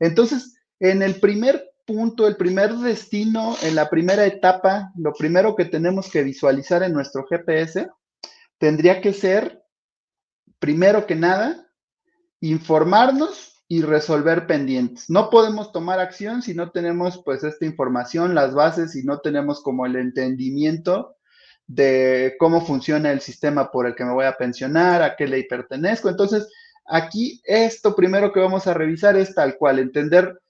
Entonces, en el primer punto, el primer destino, en la primera etapa, lo primero que tenemos que visualizar en nuestro GPS tendría que ser, primero que nada, informarnos y resolver pendientes. No podemos tomar acción si no tenemos pues esta información, las bases, y no tenemos como el entendimiento de cómo funciona el sistema por el que me voy a pensionar, a qué ley pertenezco. Entonces, aquí esto primero que vamos a revisar es tal cual, entender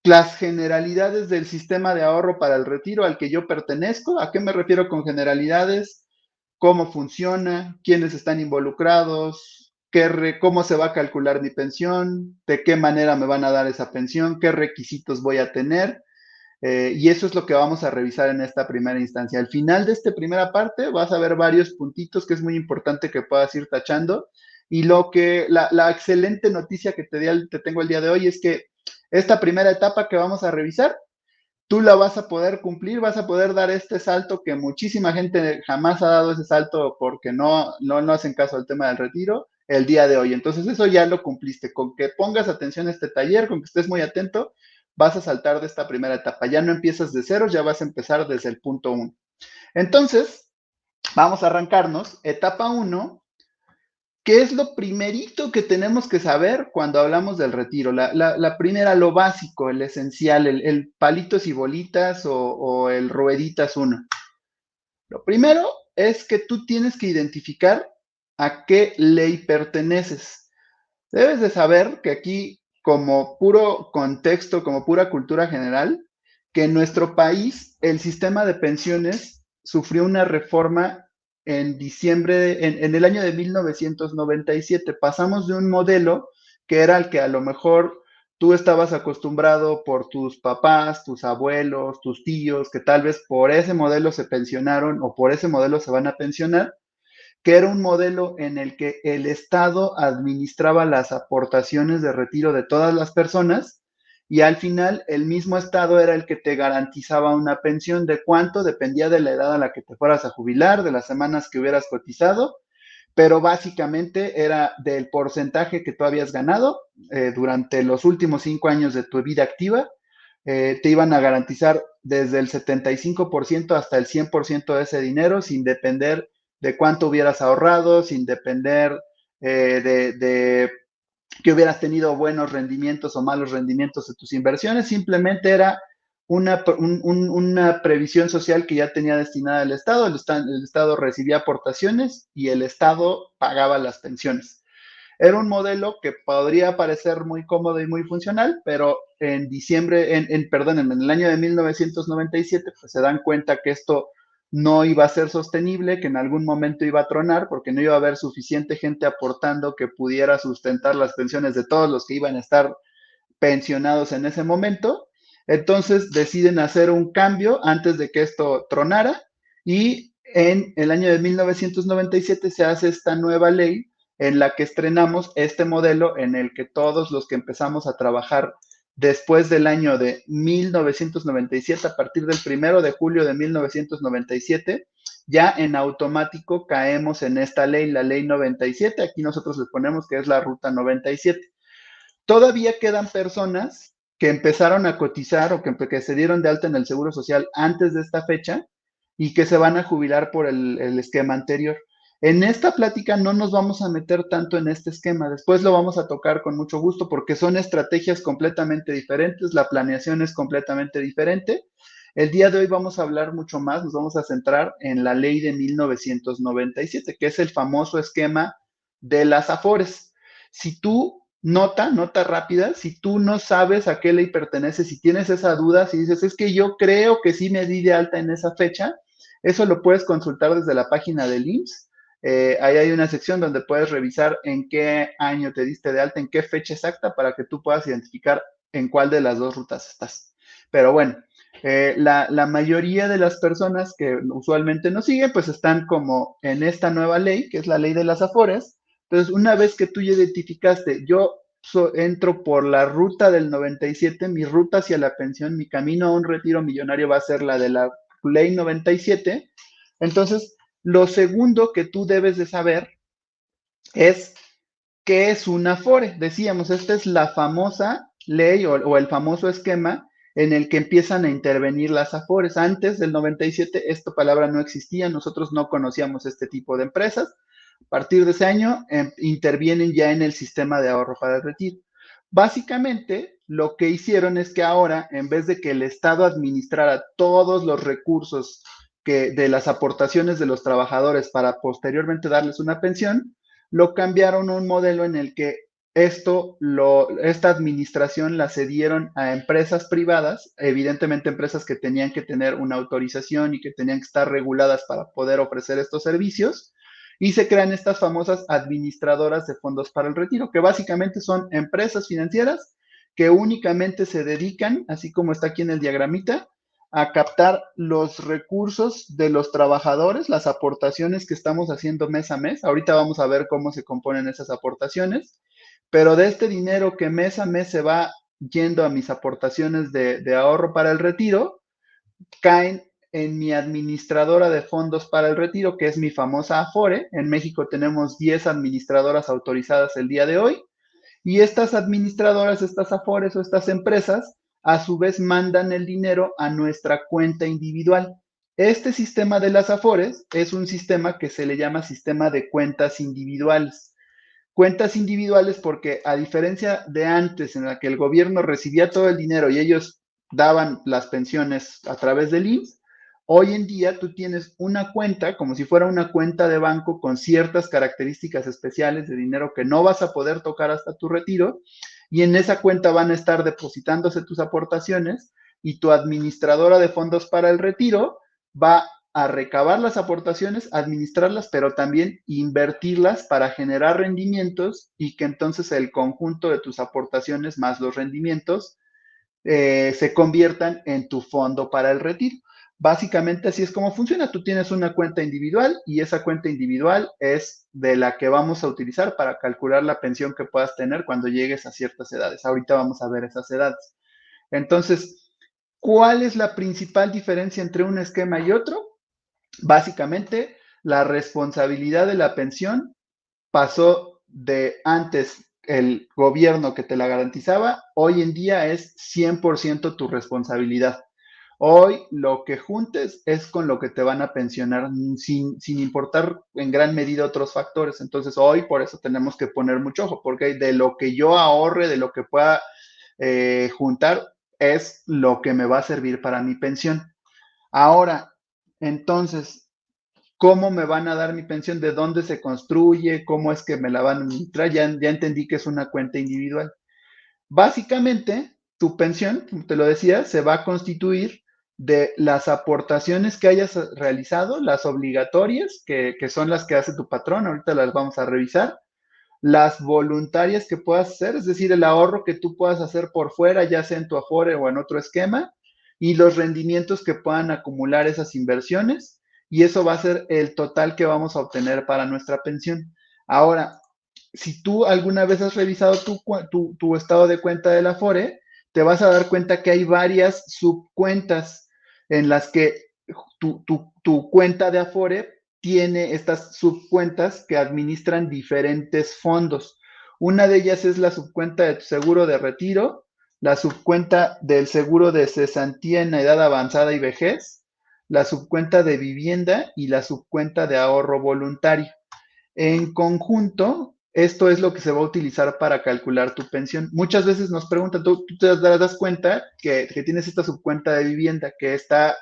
las generalidades del sistema de ahorro para el retiro al que yo pertenezco. ¿A qué me refiero con generalidades? ¿Cómo funciona? ¿Quiénes están involucrados? ¿Cómo se va a calcular mi pensión? ¿De qué manera me van a dar esa pensión? ¿Qué requisitos voy a tener? Y eso es lo que vamos a revisar en esta primera instancia. Al final de esta primera parte vas a ver varios puntitos que es muy importante que puedas ir tachando. Y la excelente noticia que te tengo el día de hoy es que esta primera etapa que vamos a revisar, tú la vas a poder cumplir, vas a poder dar este salto que muchísima gente jamás ha dado ese salto porque no hacen caso al tema del retiro el día de hoy. Entonces eso ya lo cumpliste. Con que pongas atención a este taller, con que estés muy atento, vas a saltar de esta primera etapa. Ya no empiezas de cero, ya vas a empezar desde el punto uno. Entonces, vamos a arrancarnos. Etapa uno. ¿Qué es lo primerito que tenemos que saber cuando hablamos del retiro? La primera, lo básico, el esencial, el palitos y bolitas o el rueditas uno. Lo primero es que tú tienes que identificar a qué ley perteneces. Debes de saber que aquí, como puro contexto, como pura cultura general, que en nuestro país el sistema de pensiones sufrió una reforma en diciembre, en el año de 1997. Pasamos de un modelo que era el que a lo mejor tú estabas acostumbrado por tus papás, tus abuelos, tus tíos, que tal vez por ese modelo se pensionaron o por ese modelo se van a pensionar, que era un modelo en el que el Estado administraba las aportaciones de retiro de todas las personas, y al final el mismo Estado era el que te garantizaba una pensión. ¿De cuánto? Dependía de la edad a la que te fueras a jubilar, de las semanas que hubieras cotizado, pero básicamente era del porcentaje que tú habías ganado durante los últimos 5 años de tu vida activa. Te iban a garantizar desde el 75% hasta el 100% de ese dinero, sin depender de cuánto hubieras ahorrado, sin depender de que hubieras tenido buenos rendimientos o malos rendimientos de tus inversiones. Simplemente era una previsión social que ya tenía destinada el Estado. El Estado recibía aportaciones y el Estado pagaba las pensiones. Era un modelo que podría parecer muy cómodo y muy funcional, pero en diciembre, perdón, en el año de 1997, pues se dan cuenta que esto no iba a ser sostenible, que en algún momento iba a tronar, porque no iba a haber suficiente gente aportando que pudiera sustentar las pensiones de todos los que iban a estar pensionados en ese momento. Entonces deciden hacer un cambio antes de que esto tronara, y en el año de 1997 se hace esta nueva ley en la que estrenamos este modelo en el que todos los que empezamos a trabajar después del año de 1997, a partir del 1 de julio de 1997, ya en automático caemos en esta ley, la ley 97. Aquí nosotros les ponemos que es la ruta 97. Todavía quedan personas que empezaron a cotizar o que se dieron de alta en el Seguro Social antes de esta fecha y que se van a jubilar por el esquema anterior. En esta plática no nos vamos a meter tanto en este esquema, después lo vamos a tocar con mucho gusto porque son estrategias completamente diferentes, la planeación es completamente diferente. El día de hoy vamos a hablar mucho más, nos vamos a centrar en la ley de 1997, que es el famoso esquema de las AFORES. Si tú nota rápida, si tú no sabes a qué ley pertenece, si tienes esa duda, si dices, es que yo creo que sí me di de alta en esa fecha, eso lo puedes consultar desde la página del IMSS. Ahí hay una sección donde puedes revisar en qué año te diste de alta, en qué fecha exacta, para que tú puedas identificar en cuál de las dos rutas estás. Pero bueno, la mayoría de las personas que usualmente nos siguen, pues están como en esta nueva ley, que es la ley de las AFORES. Entonces, una vez que tú ya identificaste, yo entro por la ruta del 97, mi ruta hacia la pensión, mi camino a un retiro millonario va a ser la de la ley 97. Entonces, lo segundo que tú debes de saber es qué es una AFORE. Decíamos, esta es la famosa ley o el famoso esquema en el que empiezan a intervenir las AFORES. Antes del 97 esta palabra no existía, nosotros no conocíamos este tipo de empresas. A partir de ese año intervienen ya en el sistema de ahorro para el retiro. Básicamente, lo que hicieron es que ahora, en vez de que el Estado administrara todos los recursos de las aportaciones de los trabajadores para posteriormente darles una pensión, lo cambiaron a un modelo en el que esta administración la cedieron a empresas privadas, evidentemente empresas que tenían que tener una autorización y que tenían que estar reguladas para poder ofrecer estos servicios, y se crean estas famosas administradoras de fondos para el retiro, que básicamente son empresas financieras que únicamente se dedican, así como está aquí en el diagramita, a captar los recursos de los trabajadores, las aportaciones que estamos haciendo mes a mes. Ahorita vamos a ver cómo se componen esas aportaciones, pero de este dinero que mes a mes se va yendo a mis aportaciones de ahorro para el retiro, caen en mi administradora de fondos para el retiro, que es mi famosa Afore. En México tenemos 10 administradoras autorizadas el día de hoy, y estas administradoras, estas Afores o estas empresas, a su vez mandan el dinero a nuestra cuenta individual. Este sistema de las Afores es un sistema que se le llama sistema de cuentas individuales. Cuentas individuales porque, a diferencia de antes en la que el gobierno recibía todo el dinero y ellos daban las pensiones a través del IMSS, hoy en día tú tienes una cuenta como si fuera una cuenta de banco con ciertas características especiales de dinero que no vas a poder tocar hasta tu retiro, y en esa cuenta van a estar depositándose tus aportaciones, y tu administradora de fondos para el retiro va a recabar las aportaciones, administrarlas, pero también invertirlas para generar rendimientos, y que entonces el conjunto de tus aportaciones más los rendimientos se conviertan en tu fondo para el retiro. Básicamente así es como funciona. Tú tienes una cuenta individual y esa cuenta individual es de la que vamos a utilizar para calcular la pensión que puedas tener cuando llegues a ciertas edades. Ahorita vamos a ver esas edades. Entonces, ¿cuál es la principal diferencia entre un esquema y otro? Básicamente, la responsabilidad de la pensión pasó de antes el gobierno que te la garantizaba, hoy en día es 100% tu responsabilidad. Hoy lo que juntes es con lo que te van a pensionar sin importar en gran medida otros factores. Entonces hoy por eso tenemos que poner mucho ojo, porque de lo que yo ahorre, de lo que pueda juntar, es lo que me va a servir para mi pensión. Ahora, entonces, ¿cómo me van a dar mi pensión? ¿De dónde se construye? ¿Cómo es que me la van a administrar? Ya entendí que es una cuenta individual. Básicamente, tu pensión, como te lo decía, se va a constituir de las aportaciones que hayas realizado, las obligatorias, que son las que hace tu patrón, ahorita las vamos a revisar, las voluntarias que puedas hacer, es decir, el ahorro que tú puedas hacer por fuera, ya sea en tu Afore o en otro esquema, y los rendimientos que puedan acumular esas inversiones, y eso va a ser el total que vamos a obtener para nuestra pensión. Ahora, si tú alguna vez has revisado tu estado de cuenta de la Afore, te vas a dar cuenta que hay varias subcuentas en las que tu cuenta de Afore tiene estas subcuentas que administran diferentes fondos. Una de ellas es la subcuenta de tu seguro de retiro, la subcuenta del seguro de cesantía en edad avanzada y vejez, la subcuenta de vivienda y la subcuenta de ahorro voluntario. En conjunto, esto es lo que se va a utilizar para calcular tu pensión. Muchas veces nos preguntan, tú te das cuenta que tienes esta subcuenta de vivienda que está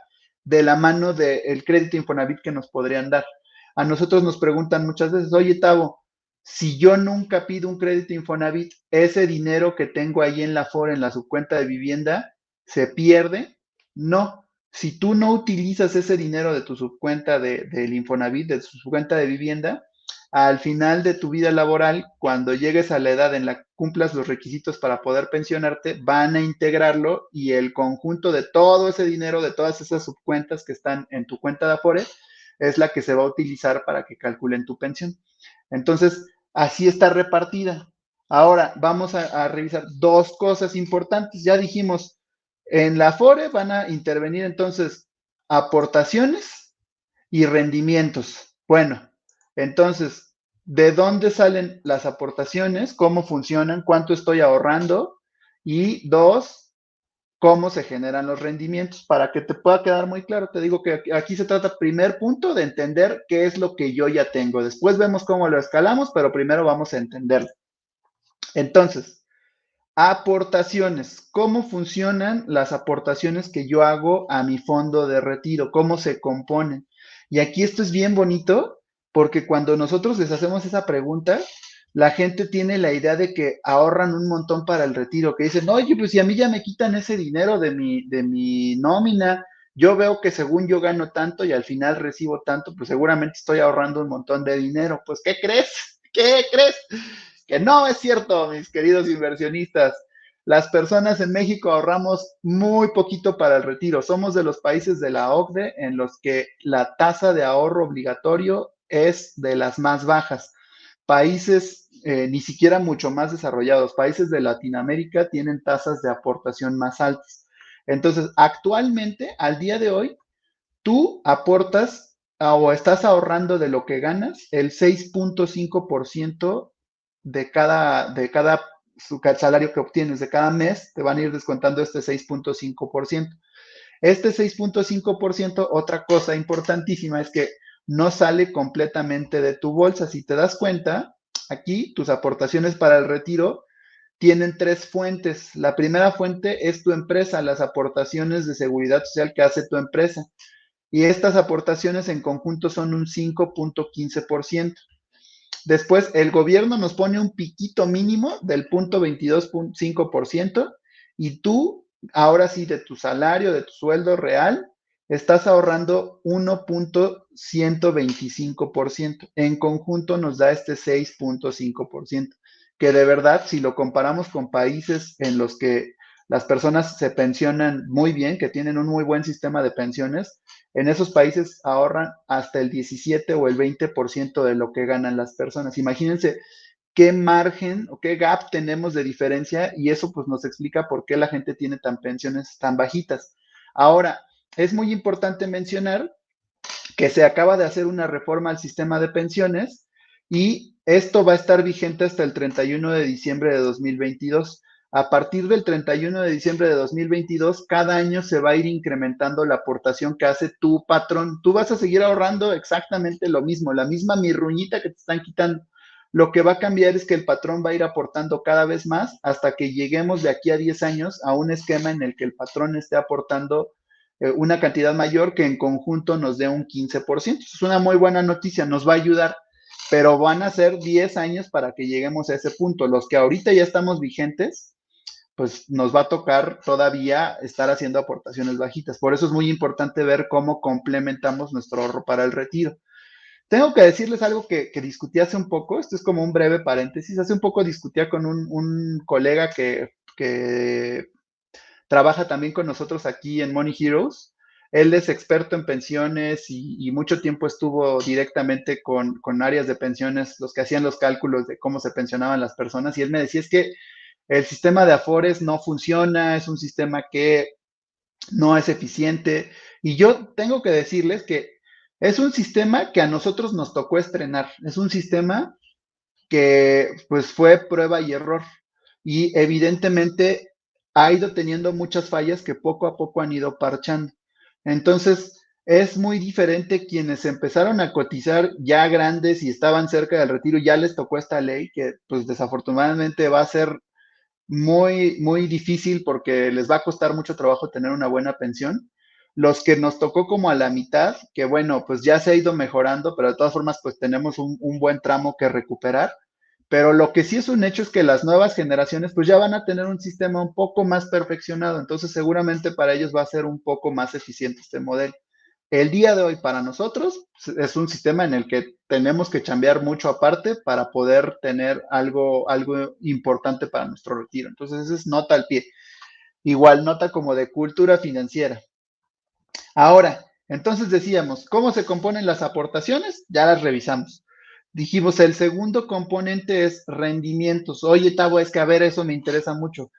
de la mano del crédito Infonavit que nos podrían dar. A nosotros nos preguntan muchas veces, oye, Tavo, si yo nunca pido un crédito Infonavit, ese dinero que tengo ahí en la FORE, en la subcuenta de vivienda, ¿se pierde? No. Si tú no utilizas ese dinero de tu subcuenta del Infonavit, de tu subcuenta de vivienda, al final de tu vida laboral, cuando llegues a la edad en la que cumplas los requisitos para poder pensionarte, van a integrarlo, y el conjunto de todo ese dinero, de todas esas subcuentas que están en tu cuenta de Afore, es la que se va a utilizar para que calculen tu pensión. Entonces, así está repartida. Ahora, vamos a revisar dos cosas importantes. Ya dijimos, en la Afore van a intervenir entonces aportaciones y rendimientos. Bueno, entonces, ¿de dónde salen las aportaciones? ¿Cómo funcionan? ¿Cuánto estoy ahorrando? Y dos, cómo se generan los rendimientos. Para que te pueda quedar muy claro, te digo que aquí se trata, primer punto, de entender qué es lo que yo ya tengo. Después vemos cómo lo escalamos, pero primero vamos a entenderlo. Entonces, aportaciones. ¿Cómo funcionan las aportaciones que yo hago a mi fondo de retiro? ¿Cómo se componen? Y aquí esto es bien bonito porque cuando nosotros les hacemos esa pregunta, la gente tiene la idea de que ahorran un montón para el retiro, que dicen, oye, pues si a mí ya me quitan ese dinero de mi nómina, yo veo que según yo gano tanto y al final recibo tanto, pues seguramente estoy ahorrando un montón de dinero. Pues, ¿qué crees? ¿Qué crees? Que no es cierto, mis queridos inversionistas. Las personas en México ahorramos muy poquito para el retiro. Somos de los países de la OCDE en los que la tasa de ahorro obligatorio es de las más bajas. Países ni siquiera mucho más desarrollados, países de Latinoamérica tienen tasas de aportación más altas. Entonces, actualmente, al día de hoy, tú aportas o estás ahorrando de lo que ganas el 6.5% de cada salario que obtienes, de cada mes, te van a ir descontando este 6.5%. Este 6.5%, otra cosa importantísima es que no sale completamente de tu bolsa. Si te das cuenta, aquí tus aportaciones para el retiro tienen tres fuentes. La primera fuente es tu empresa, las aportaciones de seguridad social que hace tu empresa. Y estas aportaciones en conjunto son un 5.15%. Después, el gobierno nos pone un piquito mínimo del 0.22.5% y tú, ahora sí, de tu salario, de tu sueldo real, estás ahorrando 1.125%. En conjunto nos da este 6.5%, que de verdad, si lo comparamos con países en los que las personas se pensionan muy bien, que tienen un muy buen sistema de pensiones, en esos países ahorran hasta el 17 o el 20% de lo que ganan las personas. Imagínense qué margen o qué gap tenemos de diferencia y eso pues nos explica por qué la gente tiene pensiones tan bajitas. Ahora, es muy importante mencionar que se acaba de hacer una reforma al sistema de pensiones y esto va a estar vigente hasta el 31 de diciembre de 2022. A partir del 31 de diciembre de 2022, cada año se va a ir incrementando la aportación que hace tu patrón. Tú vas a seguir ahorrando exactamente lo mismo, la misma mirruñita que te están quitando. Lo que va a cambiar es que el patrón va a ir aportando cada vez más hasta que lleguemos de aquí a 10 años a un esquema en el que el patrón esté aportando una cantidad mayor que en conjunto nos dé un 15%. Es una muy buena noticia, nos va a ayudar, pero van a ser 10 años para que lleguemos a ese punto. Los que ahorita ya estamos vigentes, pues nos va a tocar todavía estar haciendo aportaciones bajitas. Por eso es muy importante ver cómo complementamos nuestro ahorro para el retiro. Tengo que decirles algo que discutí hace un poco, esto es como un breve paréntesis, hace un poco discutía con un colega que trabaja también con nosotros aquí en Money Heroes. Él es experto en pensiones y mucho tiempo estuvo directamente con áreas de pensiones, los que hacían los cálculos de cómo se pensionaban las personas. Y él me decía, es que el sistema de Afores no funciona, es un sistema que no es eficiente. Y yo tengo que decirles que es un sistema que a nosotros nos tocó estrenar. Es un sistema que pues fue prueba y error y evidentemente ha ido teniendo muchas fallas que poco a poco han ido parchando. Entonces, es muy diferente quienes empezaron a cotizar ya grandes y estaban cerca del retiro, ya les tocó esta ley que pues desafortunadamente va a ser muy, muy difícil porque les va a costar mucho trabajo tener una buena pensión. Los que nos tocó como a la mitad, que bueno, pues ya se ha ido mejorando, pero de todas formas, pues tenemos un buen tramo que recuperar. Pero lo que sí es un hecho es que las nuevas generaciones, pues ya van a tener un sistema un poco más perfeccionado, entonces seguramente para ellos va a ser un poco más eficiente este modelo. El día de hoy para nosotros es un sistema en el que tenemos que chambear mucho aparte para poder tener algo importante para nuestro retiro. Entonces, esa es nota al pie. Igual nota como de cultura financiera. Ahora, entonces decíamos, ¿cómo se componen las aportaciones? Ya las revisamos. Dijimos, el segundo componente es rendimientos. Oye, Tavo, es que a ver, eso me interesa mucho.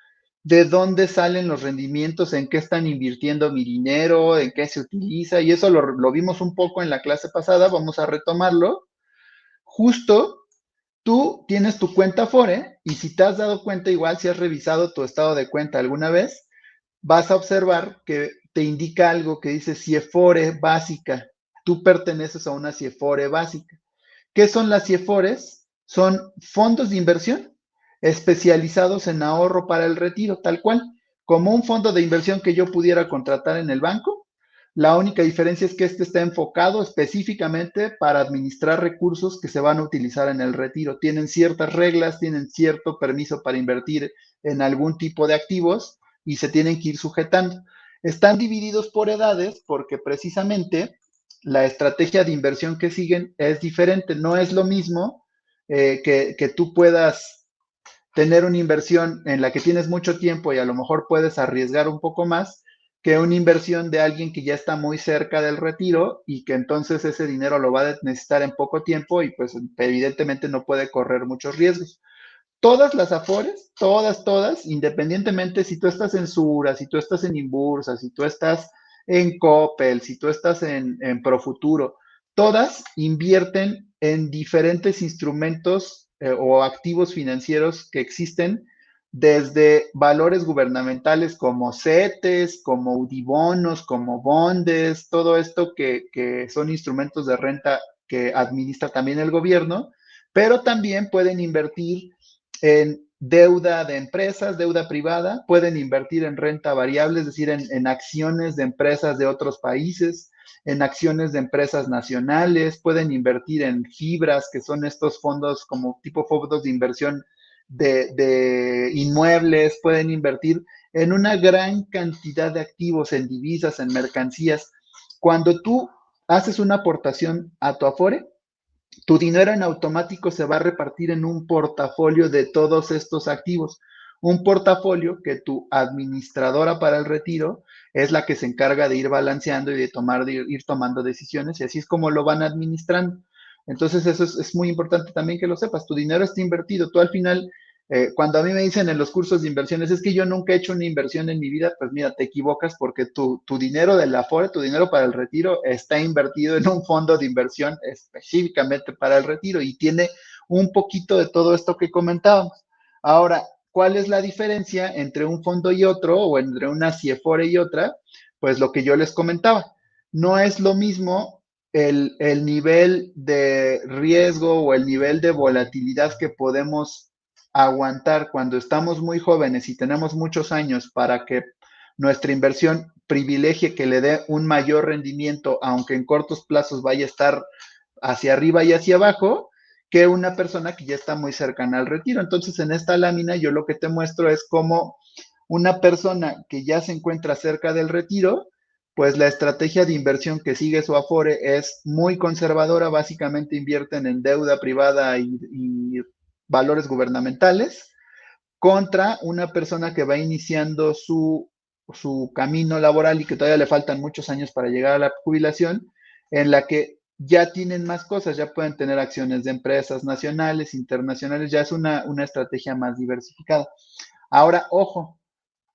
¿De dónde salen los rendimientos? ¿En qué están invirtiendo mi dinero? ¿En qué se utiliza? Y eso lo vimos un poco en la clase pasada, vamos a retomarlo. Justo Tú tienes tu cuenta Afore y si te has dado cuenta, igual si has revisado tu estado de cuenta alguna vez, vas a observar que te indica algo que dice CIEFORE básica. Tú perteneces a una CIEFORE básica. ¿Qué son las CIEFORES? Son fondos de inversión especializados en ahorro para el retiro, tal cual, como un fondo de inversión que yo pudiera contratar en el banco. La única diferencia es que este está enfocado específicamente para administrar recursos que se van a utilizar en el retiro. Tienen ciertas reglas, tienen cierto permiso para invertir en algún tipo de activos y se tienen que ir sujetando. Están divididos por edades porque precisamente la estrategia de inversión que siguen es diferente. No es lo mismo que tú puedas tener una inversión en la que tienes mucho tiempo y a lo mejor puedes arriesgar un poco más que una inversión de alguien que ya está muy cerca del retiro y que entonces ese dinero lo va a necesitar en poco tiempo y pues evidentemente no puede correr muchos riesgos. Todas las Afores, todas, independientemente si tú estás en Sura, si tú estás en Inbursa, si tú estás en Coppel, si tú estás en Profuturo, todas invierten en diferentes instrumentos o activos financieros que existen, desde valores gubernamentales como CETES, como UDIBonos, como bondes, todo esto que son instrumentos de renta que administra también el gobierno, pero también pueden invertir en deuda de empresas, deuda privada, pueden invertir en renta variable, es decir, en acciones de empresas de otros países, en acciones de empresas nacionales, pueden invertir en fibras, que son estos fondos como tipo fondos de inversión de inmuebles, pueden invertir en una gran cantidad de activos, en divisas, en mercancías. Cuando tú haces una aportación a tu Afore, tu dinero en automático se va a repartir en un portafolio de todos estos activos. Un portafolio que tu administradora para el retiro es la que se encarga de ir balanceando y de ir tomando decisiones, y así es como lo van administrando. Entonces, eso es muy importante también que lo sepas. Tu dinero está invertido. Tú al final, cuando a mí me dicen en los cursos de inversiones, es que yo nunca he hecho una inversión en mi vida, pues mira, te equivocas porque tu dinero del Afore, tu dinero para el retiro, está invertido en un fondo de inversión específicamente para el retiro y tiene un poquito de todo esto que comentábamos. Ahora, ¿cuál es la diferencia entre un fondo y otro o entre una CIEFORE y otra? Pues lo que yo les comentaba. No es lo mismo el nivel de riesgo o el nivel de volatilidad que podemos aguantar cuando estamos muy jóvenes y tenemos muchos años para que nuestra inversión privilegie que le dé un mayor rendimiento, aunque en cortos plazos vaya a estar hacia arriba y hacia abajo, que una persona que ya está muy cercana al retiro. Entonces, en esta lámina yo lo que te muestro es cómo una persona que ya se encuentra cerca del retiro, pues la estrategia de inversión que sigue su Afore es muy conservadora, básicamente invierten en deuda privada y valores gubernamentales, contra una persona que va iniciando su camino laboral y que todavía le faltan muchos años para llegar a la jubilación, en la que ya tienen más cosas, ya pueden tener acciones de empresas nacionales, internacionales, ya es una estrategia más diversificada. Ahora, ojo,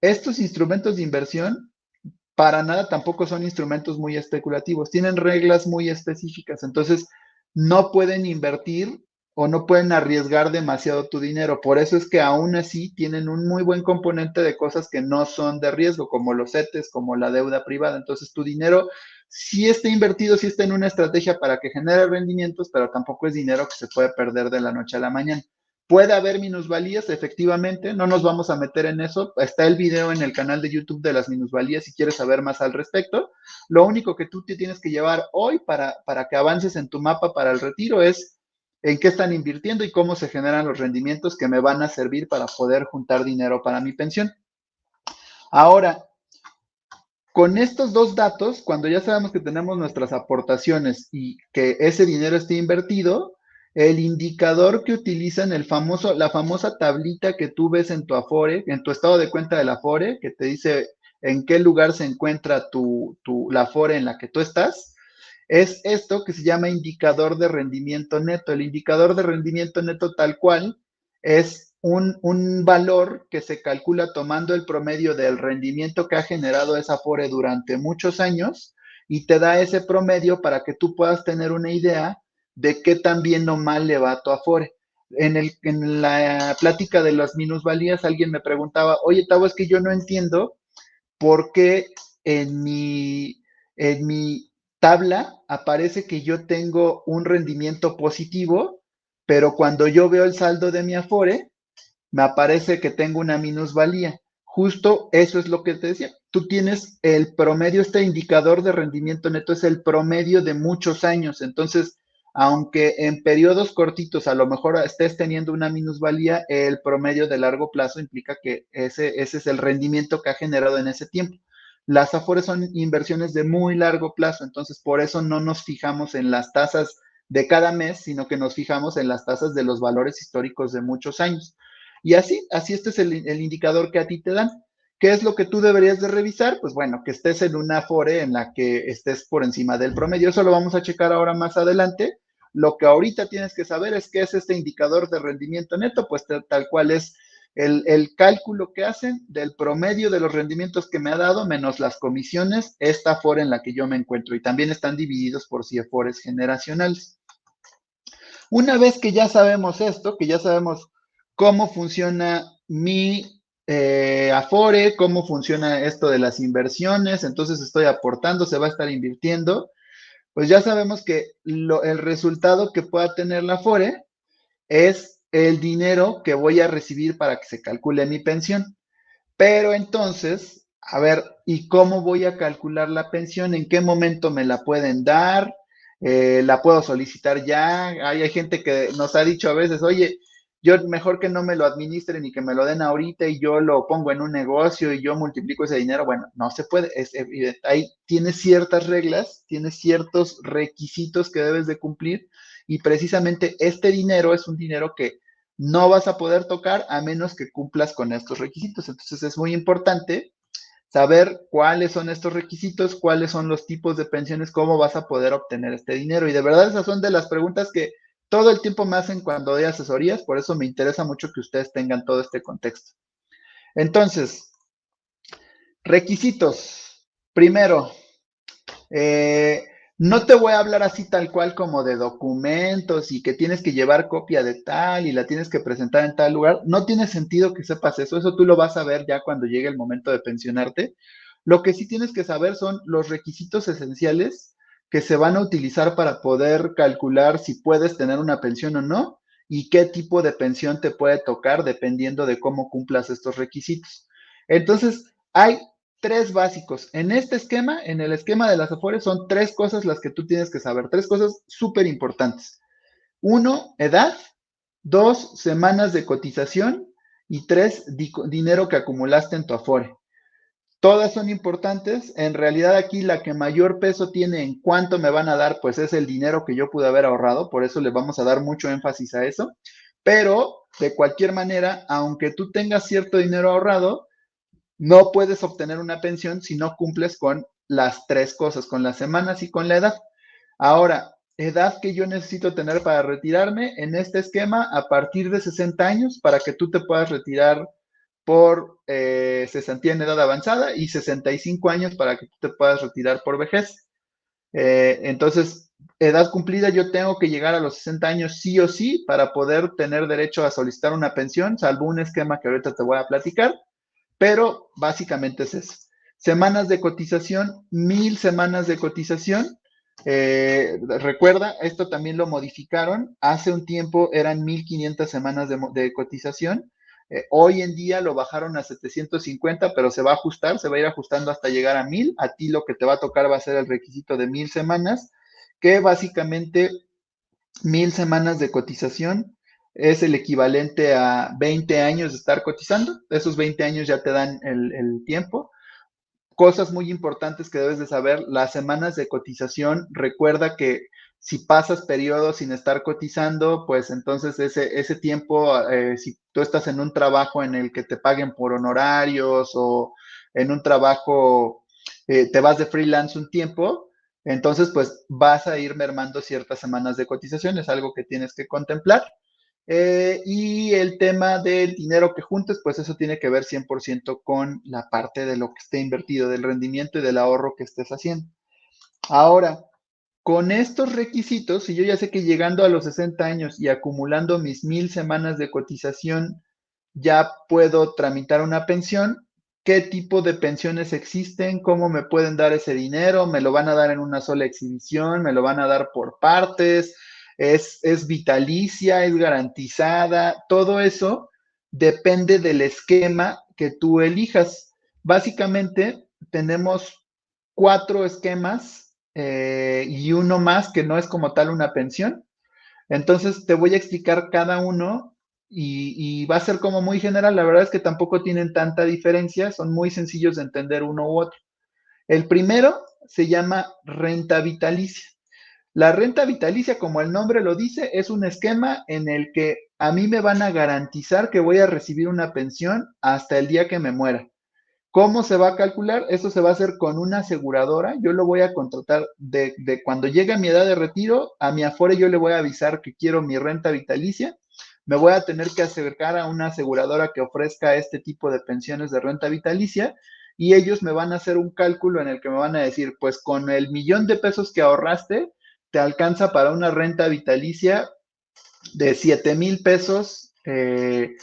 estos instrumentos de inversión para nada tampoco son instrumentos muy especulativos, tienen reglas muy específicas, entonces no pueden invertir o no pueden arriesgar demasiado tu dinero. Por eso es que aún así tienen un muy buen componente de cosas que no son de riesgo, como los CETES, como la deuda privada. Entonces tu dinero sí está invertido, sí está en una estrategia para que genere rendimientos, pero tampoco es dinero que se puede perder de la noche a la mañana. Puede haber minusvalías, efectivamente, no nos vamos a meter en eso. Está el video en el canal de YouTube de las minusvalías si quieres saber más al respecto. Lo único que tú te tienes que llevar hoy para que avances en tu mapa para el retiro es en qué están invirtiendo y cómo se generan los rendimientos que me van a servir para poder juntar dinero para mi pensión. Ahora, con estos dos datos, cuando ya sabemos que tenemos nuestras aportaciones y que ese dinero esté invertido, el indicador que utilizan, la famosa tablita que tú ves en tu Afore, en tu estado de cuenta del Afore, que te dice en qué lugar se encuentra la Afore en la que tú estás, es esto que se llama indicador de rendimiento neto. El indicador de rendimiento neto tal cual es un valor que se calcula tomando el promedio del rendimiento que ha generado esa Afore durante muchos años y te da ese promedio para que tú puedas tener una idea de qué tan bien o mal le va a tu Afore. En la plática de las minusvalías alguien me preguntaba, oye, Tavo, es que yo no entiendo por qué en en mi tabla aparece que yo tengo un rendimiento positivo, pero cuando yo veo el saldo de mi Afore, me aparece que tengo una minusvalía. Justo eso es lo que te decía. Tú tienes el promedio, este indicador de rendimiento neto es el promedio de muchos años. Entonces, aunque en periodos cortitos a lo mejor estés teniendo una minusvalía, el promedio de largo plazo implica que ese es el rendimiento que ha generado en ese tiempo. Las Afores son inversiones de muy largo plazo, entonces por eso no nos fijamos en las tasas de cada mes, sino que nos fijamos en las tasas de los valores históricos de muchos años. Y así este es el indicador que a ti te dan. ¿Qué es lo que tú deberías de revisar? Pues bueno, que estés en una Afore en la que estés por encima del promedio. Eso lo vamos a checar ahora más adelante. Lo que ahorita tienes que saber es qué es este indicador de rendimiento neto, pues tal cual es el cálculo que hacen del promedio de los rendimientos que me ha dado menos las comisiones, esta Afore en la que yo me encuentro. Y también están divididos por si Afores generacionales. Una vez que ya sabemos esto, que ya sabemos cómo funciona mi Afore, cómo funciona esto de las inversiones, entonces estoy aportando, se va a estar invirtiendo, pues ya sabemos que el resultado que pueda tener la Afore es el dinero que voy a recibir para que se calcule mi pensión. Pero entonces, a ver, ¿y cómo voy a calcular la pensión? ¿En qué momento me la pueden dar? ¿La puedo solicitar ya? Hay gente que nos ha dicho a veces, oye, yo mejor que no me lo administren y que me lo den ahorita y yo lo pongo en un negocio y yo multiplico ese dinero. Bueno, no se puede. Ahí tienes ciertas reglas, tienes ciertos requisitos que debes de cumplir y precisamente este dinero es un dinero que no vas a poder tocar a menos que cumplas con estos requisitos. Entonces es muy importante saber cuáles son estos requisitos, cuáles son los tipos de pensiones, cómo vas a poder obtener este dinero. Y de verdad esas son de las preguntas que todo el tiempo me hacen cuando doy asesorías, por eso me interesa mucho que ustedes tengan todo este contexto. Entonces, requisitos. Primero, eh, no te voy a hablar así tal cual como de documentos y que tienes que llevar copia de tal y la tienes que presentar en tal lugar. No tiene sentido que sepas eso. Eso tú lo vas a ver ya cuando llegue el momento de pensionarte. Lo que sí tienes que saber son los requisitos esenciales que se van a utilizar para poder calcular si puedes tener una pensión o no y qué tipo de pensión te puede tocar dependiendo de cómo cumplas estos requisitos. Entonces, hay tres básicos. En este esquema, en el esquema de las Afores, son tres cosas las que tú tienes que saber, tres cosas súper importantes. Uno, edad. Dos, semanas de cotización. Y tres, dinero que acumulaste en tu Afore. Todas son importantes. En realidad aquí la que mayor peso tiene en cuánto me van a dar, pues es el dinero que yo pude haber ahorrado. Por eso le vamos a dar mucho énfasis a eso. Pero de cualquier manera, aunque tú tengas cierto dinero ahorrado, no puedes obtener una pensión si no cumples con las tres cosas, con las semanas y con la edad. Ahora, edad que yo necesito tener para retirarme en este esquema a partir de 60 años para que tú te puedas retirar por cesantía en edad avanzada y 65 años para que tú te puedas retirar por vejez. Entonces, edad cumplida, yo tengo que llegar a los 60 años sí o sí para poder tener derecho a solicitar una pensión, salvo un esquema que ahorita te voy a platicar. Pero básicamente es eso. Semanas de cotización, 1000 semanas de cotización. Recuerda, esto también lo modificaron. Hace un tiempo eran 1500 semanas de cotización. Hoy en día lo bajaron a 750, pero se va a ajustar, se va a ir ajustando hasta llegar a 1000. A ti lo que te va a tocar va a ser el requisito de 1000 semanas, que básicamente 1000 semanas de cotización es el equivalente a 20 años de estar cotizando. Esos 20 años ya te dan el tiempo. Cosas muy importantes que debes de saber, las semanas de cotización, recuerda que si pasas periodos sin estar cotizando, pues entonces ese tiempo, si tú estás en un trabajo en el que te paguen por honorarios o en un trabajo, te vas de freelance un tiempo, entonces pues vas a ir mermando ciertas semanas de cotización, es algo que tienes que contemplar. Y el tema del dinero que juntes, pues eso tiene que ver 100% con la parte de lo que esté invertido, del rendimiento y del ahorro que estés haciendo. Ahora, Con estos requisitos, si yo ya sé que llegando a los 60 años y acumulando mis 1000 semanas de cotización, ya puedo tramitar una pensión, ¿qué tipo de pensiones existen? ¿Cómo me pueden dar ese dinero? ¿Me lo van a dar en una sola exhibición? ¿Me lo van a dar por partes? ¿Es vitalicia? ¿Es garantizada? Todo eso depende del esquema que tú elijas. Básicamente, tenemos 4 esquemas y uno más que no es como tal una pensión. Entonces te voy a explicar cada uno y va a ser como muy general. La verdad es que tampoco tienen tanta diferencia, son muy sencillos de entender uno u otro. El primero se llama renta vitalicia. La renta vitalicia, como el nombre lo dice, es un esquema en el que a mí me van a garantizar que voy a recibir una pensión hasta el día que me muera. ¿Cómo se va a calcular? Eso se va a hacer con una aseguradora. Yo lo voy a contratar de cuando llegue a mi edad de retiro, a mi Afore yo le voy a avisar que quiero mi renta vitalicia. Me voy a tener que acercar a una aseguradora que ofrezca este tipo de pensiones de renta vitalicia y ellos me van a hacer un cálculo en el que me van a decir, pues con el 1,000,000 de pesos que ahorraste, te alcanza para una renta vitalicia de 7,000 pesos que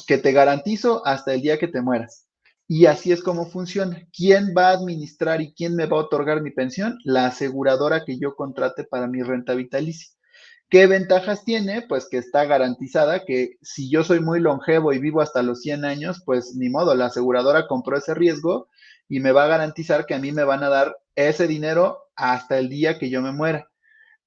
te garantizo hasta el día que te mueras. Y así es como funciona. ¿Quién va a administrar y quién me va a otorgar mi pensión? La aseguradora que yo contrate para mi renta vitalicia. ¿Qué ventajas tiene? Pues que está garantizada que si yo soy muy longevo y vivo hasta los 100 años, pues ni modo, la aseguradora compró ese riesgo y me va a garantizar que a mí me van a dar ese dinero hasta el día que yo me muera.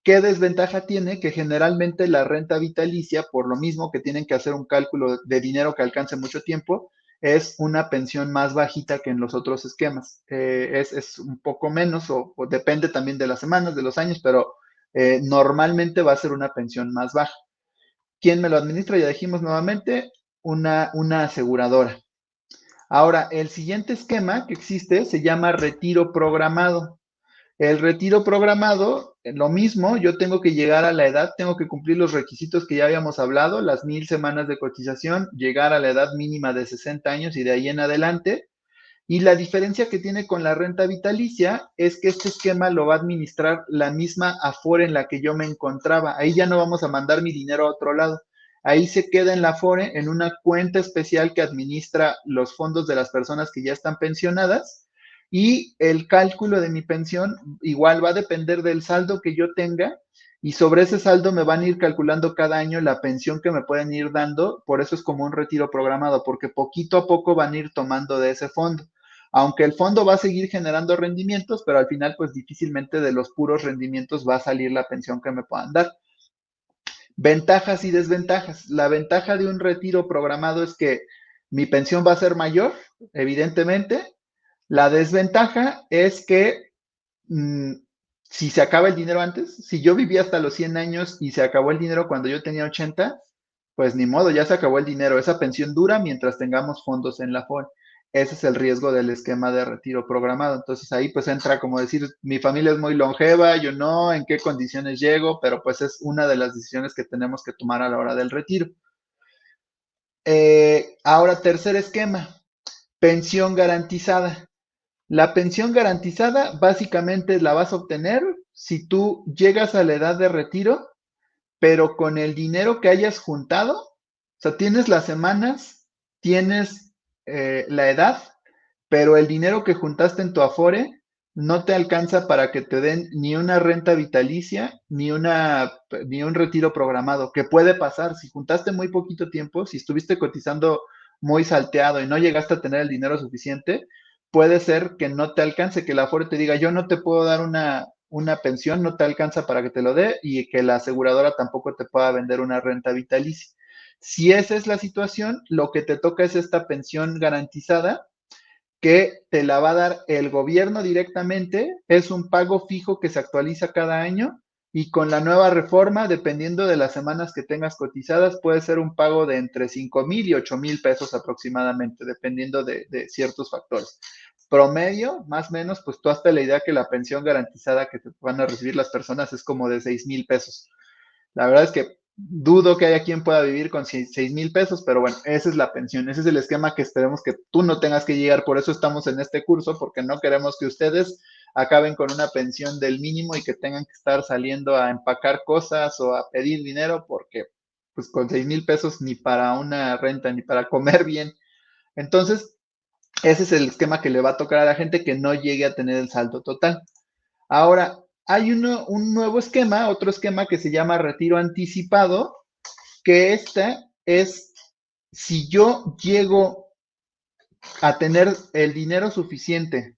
¿Qué desventaja tiene? Que generalmente la renta vitalicia, por lo mismo que tienen que hacer un cálculo de dinero que alcance mucho tiempo, es una pensión más bajita que en los otros esquemas. Es un poco menos o depende también de las semanas, de los años, pero normalmente va a ser una pensión más baja. ¿Quién me lo administra? Ya dijimos nuevamente, una aseguradora. Ahora, el siguiente esquema que existe se llama retiro programado. El retiro programado, lo mismo, yo tengo que llegar a la edad, tengo que cumplir los requisitos que ya habíamos hablado, las 1000 semanas de cotización, llegar a la edad mínima de 60 años y de ahí en adelante. Y la diferencia que tiene con la renta vitalicia es que este esquema lo va a administrar la misma Afore en la que yo me encontraba. Ahí ya no vamos a mandar mi dinero a otro lado. Ahí se queda en la Afore en una cuenta especial que administra los fondos de las personas que ya están pensionadas y el cálculo de mi pensión igual va a depender del saldo que yo tenga y sobre ese saldo me van a ir calculando cada año la pensión que me pueden ir dando, por eso es como un retiro programado, porque poquito a poco van a ir tomando de ese fondo. Aunque el fondo va a seguir generando rendimientos, pero al final pues difícilmente de los puros rendimientos va a salir la pensión que me puedan dar. Ventajas y desventajas. La ventaja de un retiro programado es que mi pensión va a ser mayor, evidentemente. La desventaja es que si se acaba el dinero antes, si yo vivía hasta los 100 años y se acabó el dinero cuando yo tenía 80, pues ni modo, ya se acabó el dinero. Esa pensión dura mientras tengamos fondos en la FON. Ese es el riesgo del esquema de retiro programado. Entonces ahí pues entra como decir, mi familia es muy longeva, yo no, en qué condiciones llego, pero pues es una de las decisiones que tenemos que tomar a la hora del retiro. Ahora, tercer esquema, pensión garantizada. La pensión garantizada básicamente la vas a obtener si tú llegas a la edad de retiro, pero con el dinero que hayas juntado, o sea, tienes las semanas, tienes la edad, pero el dinero que juntaste en tu Afore no te alcanza para que te den ni una renta vitalicia, ni un retiro programado, que puede pasar. Si juntaste muy poquito tiempo, si estuviste cotizando muy salteado y no llegaste a tener el dinero suficiente, puede ser que no te alcance, que la Afore te diga, yo no te puedo dar una pensión, no te alcanza para que te lo dé y que la aseguradora tampoco te pueda vender una renta vitalicia. Si esa es la situación, lo que te toca es esta pensión garantizada que te la va a dar el gobierno directamente, es un pago fijo que se actualiza cada año y con la nueva reforma, dependiendo de las semanas que tengas cotizadas, puede ser un pago de entre 5,000 y 8,000 pesos aproximadamente, dependiendo de ciertos factores. Promedio, más o menos, pues tú hasta la idea que la pensión garantizada que te van a recibir las personas es como de 6,000 pesos. La verdad es que dudo que haya quien pueda vivir con 6,000 pesos, pero bueno, esa es la pensión, ese es el esquema que esperemos que tú no tengas que llegar, por eso estamos en este curso, porque no queremos que ustedes acaben con una pensión del mínimo y que tengan que estar saliendo a empacar cosas o a pedir dinero porque pues con 6,000 pesos ni para una renta ni para comer bien. Entonces, ese es el esquema que le va a tocar a la gente que no llegue a tener el saldo total. Ahora, hay un nuevo esquema, otro esquema que se llama retiro anticipado, que este es si yo llego a tener el dinero suficiente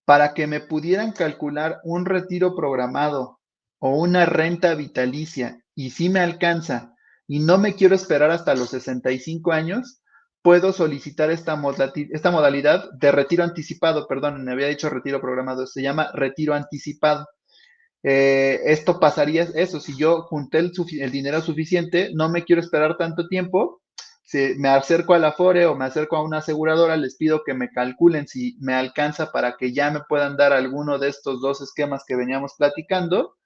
para que me pudieran calcular un retiro programado o una renta vitalicia y si me alcanza y no me quiero esperar hasta los 65 años, puedo solicitar esta modalidad de retiro anticipado, perdón, me había dicho retiro programado, se llama retiro anticipado. Esto pasaría, eso, si yo junté el dinero suficiente, no me quiero esperar tanto tiempo, si me acerco a la Afore o me acerco a una aseguradora, les pido que me calculen si me alcanza para que ya me puedan dar alguno de estos dos esquemas que veníamos platicando.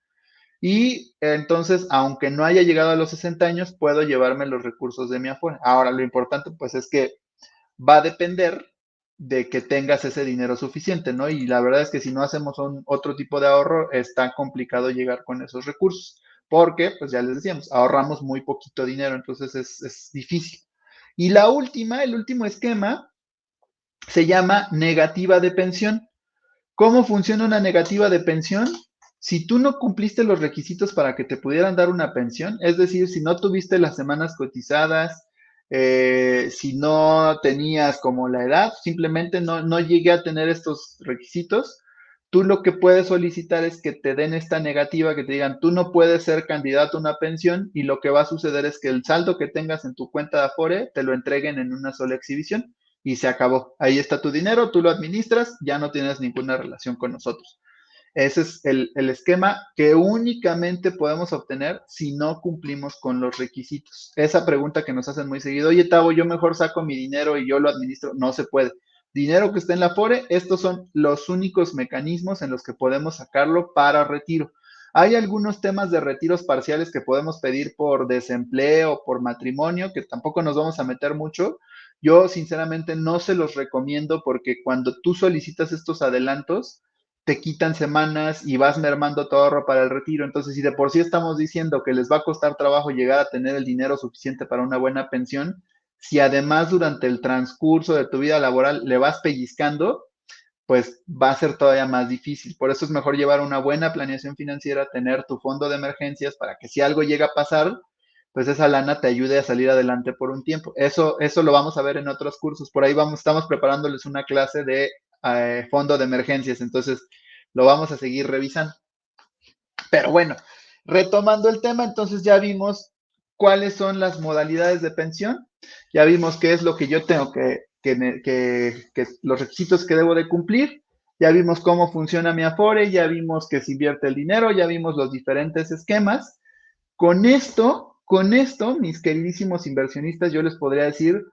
Y entonces, aunque no haya llegado a los 60 años, puedo llevarme los recursos de mi Afore. Ahora, lo importante pues es que va a depender de que tengas ese dinero suficiente, ¿no? Y la verdad es que si no hacemos otro tipo de ahorro, está complicado llegar con esos recursos, porque, pues ya les decíamos, ahorramos muy poquito dinero, entonces es difícil. Y la última, el último esquema, se llama negativa de pensión. ¿Cómo funciona una negativa de pensión? Si tú no cumpliste los requisitos para que te pudieran dar una pensión, es decir, si no tuviste las semanas cotizadas, si no tenías como la edad, simplemente no llegué a tener estos requisitos, tú lo que puedes solicitar es que te den esta negativa, que te digan, tú no puedes ser candidato a una pensión y lo que va a suceder es que el saldo que tengas en tu cuenta de Afore te lo entreguen en una sola exhibición y se acabó. Ahí está tu dinero, tú lo administras, ya no tienes ninguna relación con nosotros. Ese es el esquema que únicamente podemos obtener si no cumplimos con los requisitos. Esa pregunta que nos hacen muy seguido, oye, Tavo, yo mejor saco mi dinero y yo lo administro. No se puede. Dinero que está en la FORE, estos son los únicos mecanismos en los que podemos sacarlo para retiro. Hay algunos temas de retiros parciales que podemos pedir por desempleo, por matrimonio, que tampoco nos vamos a meter mucho. Yo sinceramente no se los recomiendo porque cuando tú solicitas estos adelantos, te quitan semanas y vas mermando tu ahorro para el retiro. Entonces, si de por sí estamos diciendo que les va a costar trabajo llegar a tener el dinero suficiente para una buena pensión, si además durante el transcurso de tu vida laboral le vas pellizcando, pues va a ser todavía más difícil. Por eso es mejor llevar una buena planeación financiera, tener tu fondo de emergencias para que si algo llega a pasar, pues esa lana te ayude a salir adelante por un tiempo. Eso lo vamos a ver en otros cursos. Por ahí estamos preparándoles una clase de fondo de emergencias, entonces lo vamos a seguir revisando. Pero bueno, retomando el tema, entonces ya vimos cuáles son las modalidades de pensión, ya vimos qué es lo que yo tengo que los requisitos que debo de cumplir, ya vimos cómo funciona mi Afore, ya vimos que se invierte el dinero, ya vimos los diferentes esquemas. Con esto, mis queridísimos inversionistas, yo les podría decir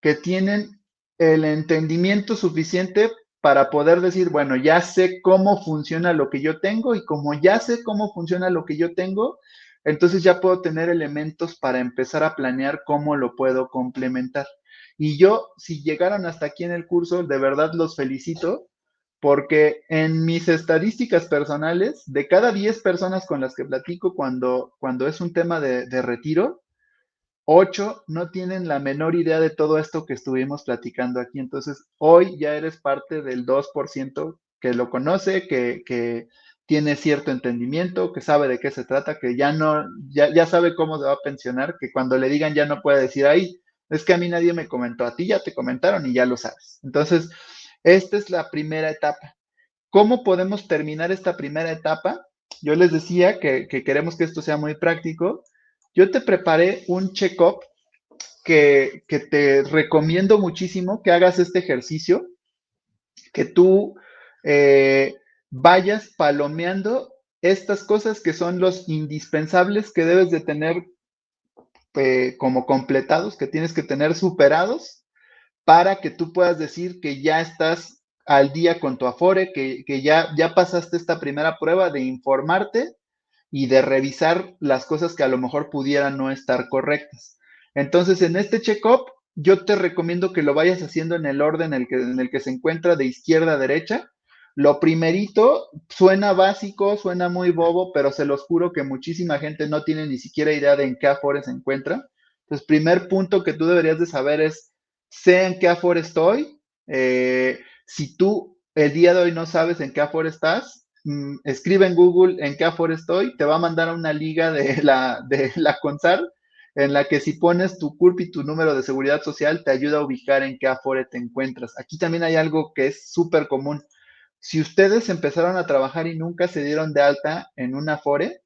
que tienen el entendimiento suficiente para poder decir, bueno, ya sé cómo funciona lo que yo tengo y como ya sé cómo funciona lo que yo tengo, entonces ya puedo tener elementos para empezar a planear cómo lo puedo complementar. Y yo, si llegaron hasta aquí en el curso, de verdad los felicito porque en mis estadísticas personales, de cada 10 personas con las que platico cuando es un tema de retiro, 8 no tienen la menor idea de todo esto que estuvimos platicando aquí. Entonces, hoy ya eres parte del 2% que lo conoce, que tiene cierto entendimiento, que sabe de qué se trata, que ya no, ya sabe cómo se va a pensionar, que cuando le digan ya no puede decir, ay, es que a mí nadie me comentó, a ti ya te comentaron y ya lo sabes. Entonces, esta es la primera etapa. ¿Cómo podemos terminar esta primera etapa? Yo les decía que queremos que esto sea muy práctico. Yo te preparé un check-up que te recomiendo muchísimo que hagas este ejercicio, que tú eh, vayas palomeando estas cosas que son los indispensables que debes de tener como completados, que tienes que tener superados para que tú puedas decir que ya estás al día con tu Afore, que ya pasaste esta primera prueba de informarte y de revisar las cosas que a lo mejor pudieran no estar correctas. Entonces, en este check-up, yo te recomiendo que lo vayas haciendo en el orden en el que se encuentra de izquierda a derecha. Lo primerito suena básico, suena muy bobo, pero se los juro que muchísima gente no tiene ni siquiera idea de en qué Afore se encuentra. Entonces, primer punto que tú deberías de saber es, sé en qué Afore estoy. Si tú el día de hoy no sabes en qué Afore estás, escribe en Google en qué Afore estoy, te va a mandar a una liga de la CONSAR en la que si pones tu CURP y tu número de seguridad social, te ayuda a ubicar en qué Afore te encuentras. Aquí también hay algo que es súper común. Si ustedes empezaron a trabajar y nunca se dieron de alta en un Afore,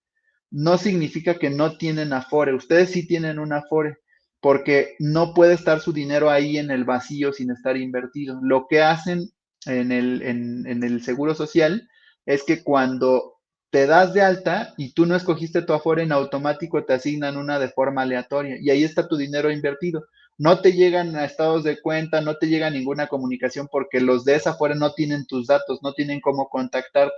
no significa que no tienen Afore. Ustedes sí tienen un Afore, porque no puede estar su dinero ahí en el vacío sin estar invertido. Lo que hacen en el Seguro Social es que cuando te das de alta y tú no escogiste tu Afore, en automático te asignan una de forma aleatoria y ahí está tu dinero invertido. No te llegan a estados de cuenta, no te llega ninguna comunicación porque los de esa Afore no tienen tus datos, no tienen cómo contactar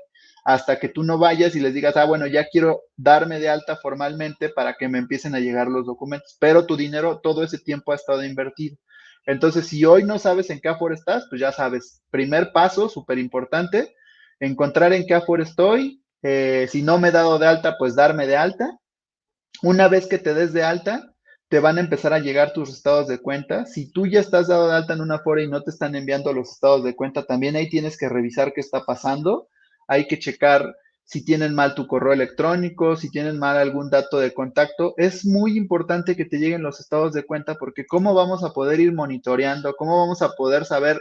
hasta que tú no vayas y les digas, ah, bueno, ya quiero darme de alta formalmente para que me empiecen a llegar los documentos, pero tu dinero todo ese tiempo ha estado invertido. Entonces, si hoy no sabes en qué Afore estás, pues ya sabes, primer paso, súper importante, encontrar en qué Afore estoy, si no me he dado de alta, pues darme de alta. Una vez que te des de alta, te van a empezar a llegar tus estados de cuenta. Si tú ya estás dado de alta en una Afore y no te están enviando los estados de cuenta, también ahí tienes que revisar qué está pasando. Hay que checar si tienen mal tu correo electrónico, si tienen mal algún dato de contacto. Es muy importante que te lleguen los estados de cuenta porque cómo vamos a poder ir monitoreando, cómo vamos a poder saber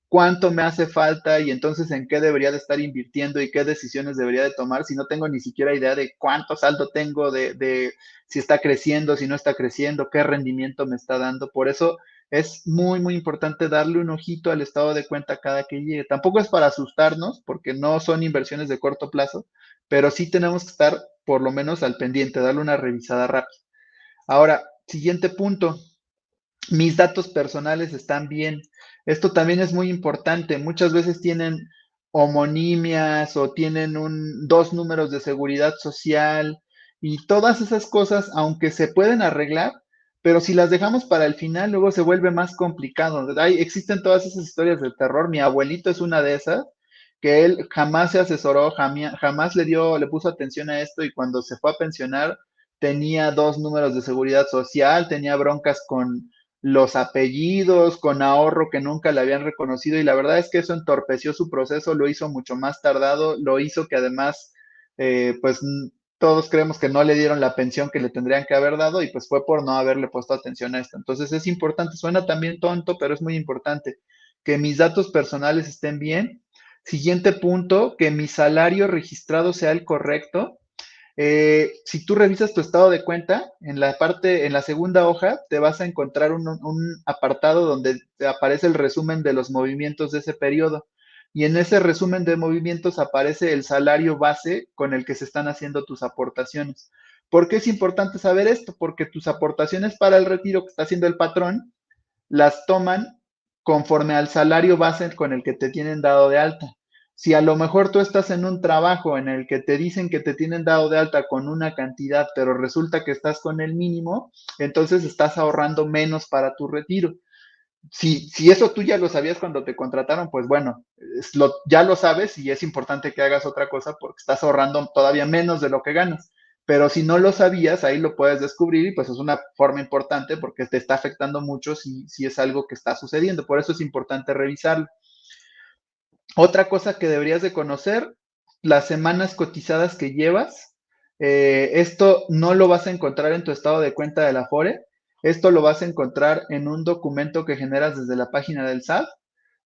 cuánto me hace falta y entonces en qué debería de estar invirtiendo y qué decisiones debería de tomar si no tengo ni siquiera idea de cuánto saldo tengo, de si está creciendo, si no está creciendo, qué rendimiento me está dando. Por eso es muy, muy importante darle un ojito al estado de cuenta cada que llegue. Tampoco es para asustarnos, porque no son inversiones de corto plazo, pero sí tenemos que estar por lo menos al pendiente, darle una revisada rápida. Ahora, siguiente punto, mis datos personales están bien. Esto también es muy importante. Muchas veces tienen homonimias o tienen dos números de seguridad social y todas esas cosas, aunque se pueden arreglar, pero si las dejamos para el final, luego se vuelve más complicado. Existen todas esas historias de terror. Mi abuelito es una de esas, que él jamás se asesoró, jamás le puso atención a esto y cuando se fue a pensionar tenía dos números de seguridad social, tenía broncas con los apellidos, con ahorro que nunca le habían reconocido y la verdad es que eso entorpeció su proceso, lo hizo mucho más tardado, lo hizo que además, pues todos creemos que no le dieron la pensión que le tendrían que haber dado y pues fue por no haberle puesto atención a esto. Entonces es importante, suena también tonto, pero es muy importante que mis datos personales estén bien. Siguiente punto, que mi salario registrado sea el correcto. Si tú revisas tu estado de cuenta, en la segunda hoja, te vas a encontrar un apartado donde te aparece el resumen de los movimientos de ese periodo. Y en ese resumen de movimientos aparece el salario base con el que se están haciendo tus aportaciones. ¿Por qué es importante saber esto? Porque tus aportaciones para el retiro que está haciendo el patrón las toman conforme al salario base con el que te tienen dado de alta. Si a lo mejor tú estás en un trabajo en el que te dicen que te tienen dado de alta con una cantidad, pero resulta que estás con el mínimo, entonces estás ahorrando menos para tu retiro. Si eso tú ya lo sabías cuando te contrataron, pues bueno, ya lo sabes y es importante que hagas otra cosa porque estás ahorrando todavía menos de lo que ganas. Pero si no lo sabías, ahí lo puedes descubrir y pues es una forma importante porque te está afectando mucho si es algo que está sucediendo. Por eso es importante revisarlo. Otra cosa que deberías de conocer, las semanas cotizadas que llevas. Esto no lo vas a encontrar en tu estado de cuenta de la Afore. Esto lo vas a encontrar en un documento que generas desde la página del SAT,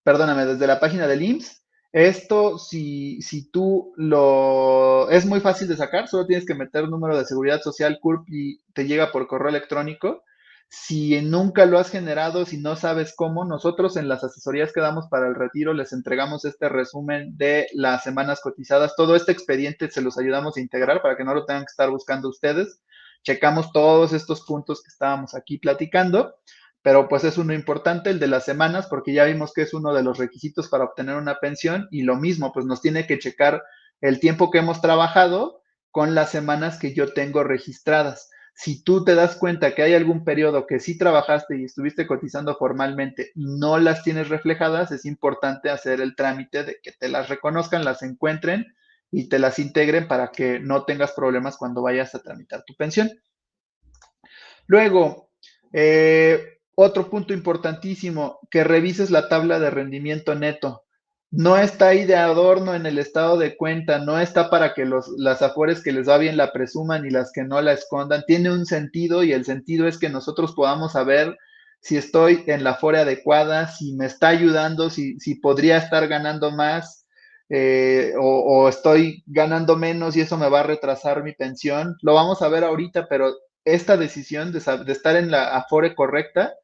perdóname, desde la página del IMSS. Esto, si tú lo... Es muy fácil de sacar, solo tienes que meter número de seguridad social, CURP, y te llega por correo electrónico. Si nunca lo has generado, si no sabes cómo, nosotros en las asesorías que damos para el retiro les entregamos este resumen de las semanas cotizadas. Todo este expediente se los ayudamos a integrar para que no lo tengan que estar buscando ustedes. Checamos todos estos puntos que estábamos aquí platicando, pero pues es uno importante, el de las semanas, porque ya vimos que es uno de los requisitos para obtener una pensión y lo mismo, pues nos tiene que checar el tiempo que hemos trabajado con las semanas que yo tengo registradas. Si tú te das cuenta que hay algún periodo que sí trabajaste y estuviste cotizando formalmente y no las tienes reflejadas, es importante hacer el trámite de que te las reconozcan, las encuentren y te las integren para que no tengas problemas cuando vayas a tramitar tu pensión. Luego, otro punto importantísimo, que revises la tabla de rendimiento neto. No está ahí de adorno en el estado de cuenta, no está para que las afores que les va bien la presuman y las que no la escondan. Tiene un sentido y el sentido es que nosotros podamos saber si estoy en la afore adecuada, si me está ayudando, si podría estar ganando más o estoy ganando menos y eso me va a retrasar mi pensión. Lo vamos a ver ahorita, pero esta decisión de estar en la afore correcta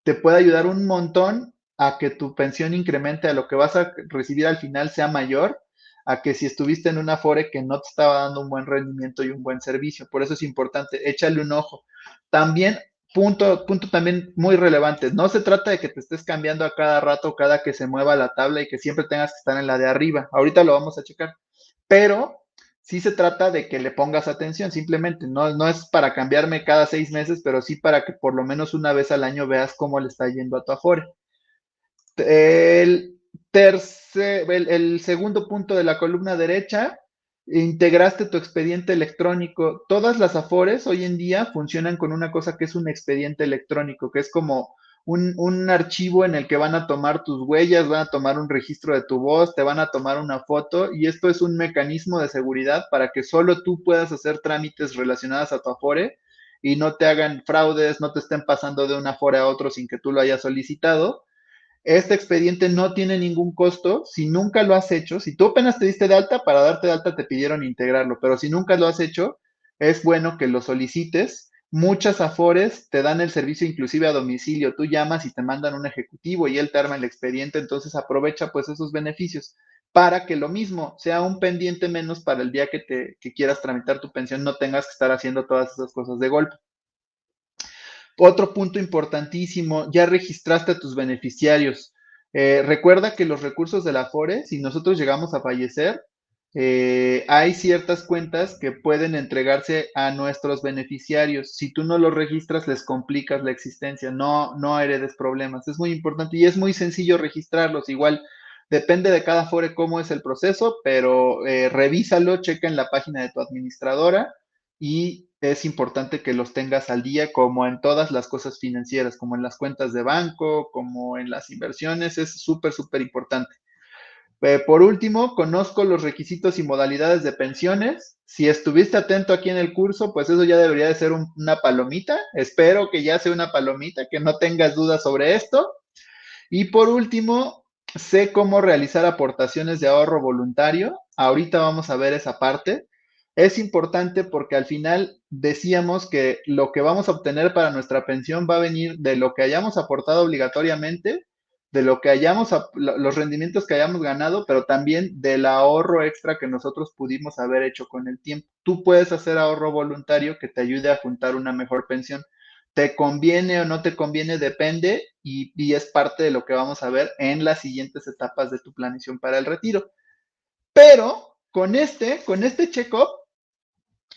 te puede ayudar un montón a que tu pensión incremente, a lo que vas a recibir al final sea mayor, a que si estuviste en una afore que no te estaba dando un buen rendimiento y un buen servicio. Por eso es importante, échale un ojo. También, punto también muy relevante, no se trata de que te estés cambiando a cada rato, cada que se mueva la tabla y que siempre tengas que estar en la de arriba. Ahorita lo vamos a checar. Pero sí se trata de que le pongas atención, simplemente, no es para cambiarme cada 6 meses, pero sí para que por lo menos una vez al año veas cómo le está yendo a tu Afore. El segundo punto de la columna derecha, integraste tu expediente electrónico. Todas las Afores hoy en día funcionan con una cosa que es un expediente electrónico, que es como un archivo en el que van a tomar tus huellas, van a tomar un registro de tu voz, te van a tomar una foto y esto es un mecanismo de seguridad para que solo tú puedas hacer trámites relacionados a tu Afore y no te hagan fraudes, no te estén pasando de una Afore a otro sin que tú lo hayas solicitado. Este expediente no tiene ningún costo. Si nunca lo has hecho, si tú apenas te diste de alta, para darte de alta te pidieron integrarlo, pero si nunca lo has hecho, es bueno que lo solicites. Muchas Afores te dan el servicio inclusive a domicilio. Tú llamas y te mandan un ejecutivo y él te arma el expediente, entonces aprovecha pues esos beneficios para que lo mismo sea un pendiente menos para el día que quieras tramitar tu pensión, no tengas que estar haciendo todas esas cosas de golpe. Otro punto importantísimo, ya registraste a tus beneficiarios. Recuerda que los recursos de la Afore, si nosotros llegamos a fallecer, hay ciertas cuentas que pueden entregarse a nuestros beneficiarios. Si tú no los registras, les complicas la existencia, no heredes problemas. Es muy importante y es muy sencillo registrarlos. Igual depende de cada Afore cómo es el proceso, pero revísalo, checa en la página de tu administradora y es importante que los tengas al día como en todas las cosas financieras, como en las cuentas de banco, como en las inversiones, es súper importante. Por último, conozco los requisitos y modalidades de pensiones. Si estuviste atento aquí en el curso, pues eso ya debería de ser una palomita. Espero que ya sea una palomita, que no tengas dudas sobre esto. Y por último, sé cómo realizar aportaciones de ahorro voluntario. Ahorita vamos a ver esa parte. Es importante porque al final decíamos que lo que vamos a obtener para nuestra pensión va a venir de lo que hayamos aportado obligatoriamente, de lo que los rendimientos que hayamos ganado, pero también del ahorro extra que nosotros pudimos haber hecho con el tiempo. Tú puedes hacer ahorro voluntario que te ayude a juntar una mejor pensión. ¿Te conviene o no te conviene? Depende y es parte de lo que vamos a ver en las siguientes etapas de tu planeación para el retiro. Pero con este check-up,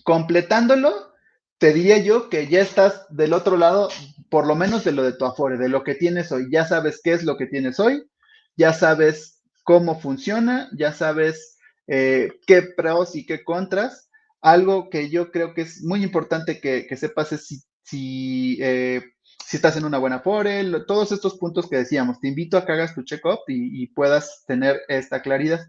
completándolo, te diría yo que ya estás del otro lado, por lo menos de lo de tu Afore, de lo que tienes hoy. Ya sabes qué es lo que tienes hoy, ya sabes cómo funciona, ya sabes qué pros y qué contras. Algo que yo creo que es muy importante que sepas es si estás en una buena Afore, todos estos puntos que decíamos. Te invito a que hagas tu check-up y puedas tener esta claridad.